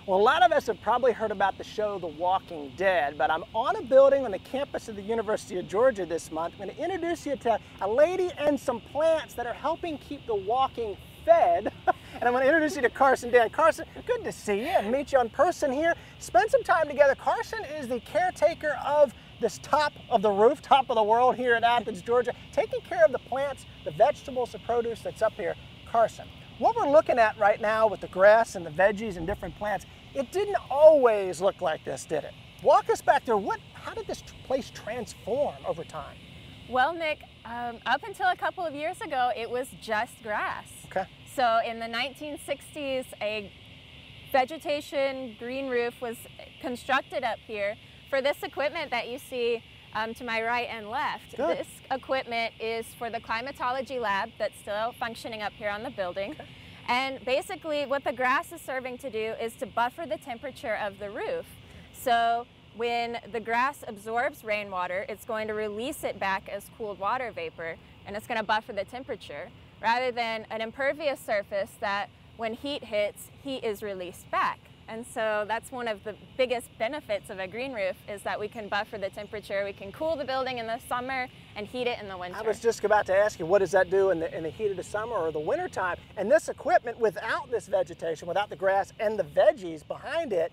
Well, a lot of us have probably heard about the show The Walking Dead, but I'm on a building on the campus of the University of Georgia this month. I'm going to introduce you to a lady and some plants that are helping keep the walking fed. And I'm going to introduce you to Carson Dan. Carson, good to see you and meet you in person here. Spend some time together. Carson is the caretaker of this top of the rooftop of the world here in Athens, Georgia, taking care of the plants, the vegetables, the produce that's up here. Carson, what we're looking at right now with the grass and the veggies and different plants, it didn't always look like this, did it? Walk us back there. How did this place transform over time? Well, Nick, up until a couple of years ago, it was just grass. Okay. So in the 1960s, a vegetation green roof was constructed up here for this equipment that you see to my right and left. Good. This equipment is for the climatology lab that's still functioning up here on the building. Okay. And basically what the grass is serving to do is to buffer the temperature of the roof. So when the grass absorbs rainwater, it's going to release it back as cooled water vapor, and it's going to buffer the temperature, rather than an impervious surface that when heat hits, heat is released back. And so that's one of the biggest benefits of a green roof, is that we can buffer the temperature. We can cool the building in the summer and heat it in the winter. I was just about to ask you, what does that do in the heat of the summer or the winter time? And this equipment, without this vegetation, without the grass and the veggies behind it,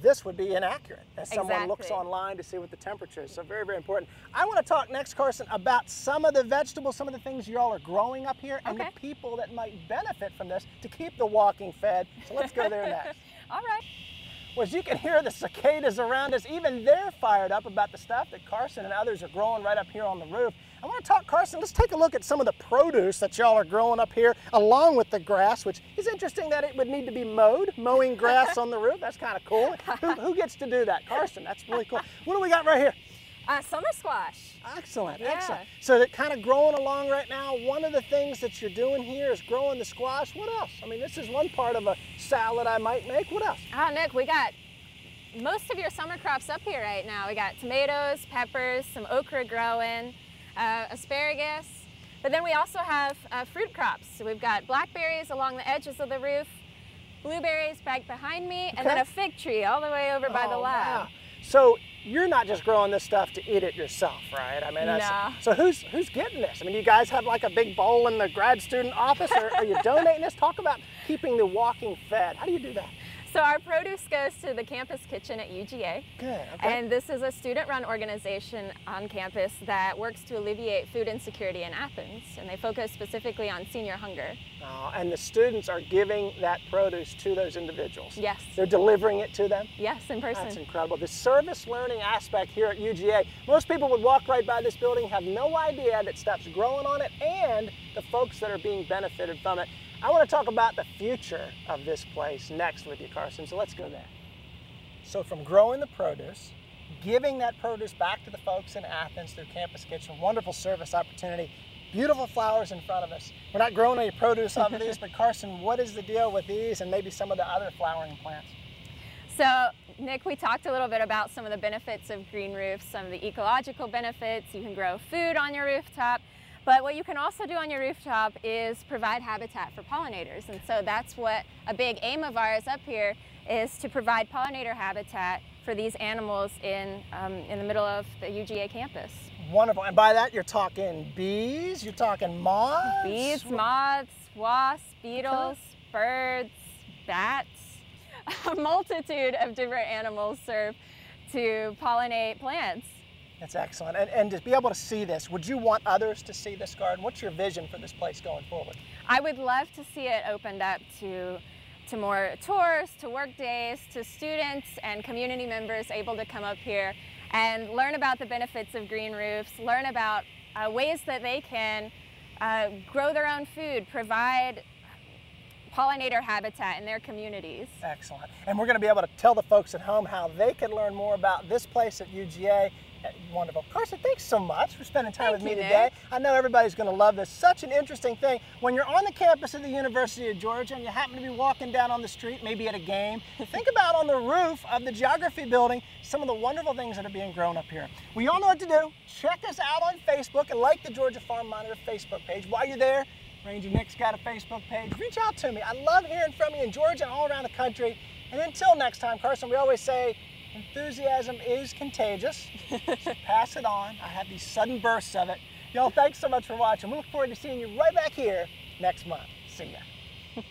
this would be inaccurate as someone looks online to see what the temperature is. So very, very important. I want to talk next, Carson, about some of the vegetables, some of the things y'all are growing up here, and the people that might benefit from this to keep the walking fed. So let's go there next. All right. Well, as you can hear the cicadas around us, even they're fired up about the stuff that Carson and others are growing right up here on the roof. I want to talk, Carson, let's take a look at some of the produce that y'all are growing up here along with the grass, which is interesting that it would need to be mowed, mowing grass on the roof. That's kind of cool. Who gets to do that? Carson, that's really cool. What do we got right here? Summer squash. Excellent, Yeah. excellent. So that kind of growing along right now, one of the things that you're doing here is growing the squash. What else? I mean, this is one part of a salad I might make. What else? Oh, Nick, we got most of your summer crops up here right now. We got tomatoes, peppers, some okra growing, asparagus, but then we also have fruit crops. So we've got blackberries along the edges of the roof, blueberries back behind me, and then a fig tree all the way over by the lab. Wow. So you're not just growing this stuff to eat it yourself, right? I mean, No. So who's getting this? I mean, you guys have like a big bowl in the grad student office, or are you donating this? Talk about keeping the walking fed. How do you do that? So our produce goes to the campus kitchen at UGA. Good, okay. And this is a student-run organization on campus that works to alleviate food insecurity in Athens, and they focus specifically on senior hunger. And the students are giving that produce to those individuals? Yes. They're delivering it to them? Yes, in person. That's incredible. The service learning aspect here at UGA, most people would walk right by this building, have no idea that stuff's growing on it, and the folks that are being benefited from it. I want to talk about the future of this place next with you, Carson, so let's go there. So from growing the produce, giving that produce back to the folks in Athens through Campus Kitchen, wonderful service opportunity, beautiful flowers in front of us. We're not growing any produce off of these, but Carson, what is the deal with these and maybe some of the other flowering plants? So, Nick, we talked a little bit about some of the benefits of green roofs, some of the ecological benefits. You can grow food on your rooftop. But what you can also do on your rooftop is provide habitat for pollinators. And so that's what a big aim of ours up here is, to provide pollinator habitat for these animals in the middle of the UGA campus. Wonderful. And by that, you're talking bees, you're talking moths? Bees, moths, wasps, beetles, birds, bats. A multitude of different animals serve to pollinate plants. That's excellent. And to be able to see this, would you want others to see this garden? What's your vision for this place going forward? I would love to see it opened up to more tours, to work days, to students and community members able to come up here and learn about the benefits of green roofs, learn about ways that they can grow their own food, provide pollinator habitat in their communities. Excellent. And we're going to be able to tell the folks at home how they can learn more about this place at UGA. Wonderful. Carson, thanks so much for spending time with me today. I know everybody's going to love this. Such an interesting thing. When you're on the campus of the University of Georgia and you happen to be walking down on the street, maybe at a game, think about on the roof of the geography building some of the wonderful things that are being grown up here. Well, you all know what to do. Check us out on Facebook and like the Georgia Farm Monitor Facebook page. While you're there, Ranger Nick's got a Facebook page. Reach out to me. I love hearing from you in Georgia and all around the country. And until next time, Carson, we always say enthusiasm is contagious. So pass it on. I have these sudden bursts of it. Y'all, thanks so much for watching. We look forward to seeing you right back here next month. See ya.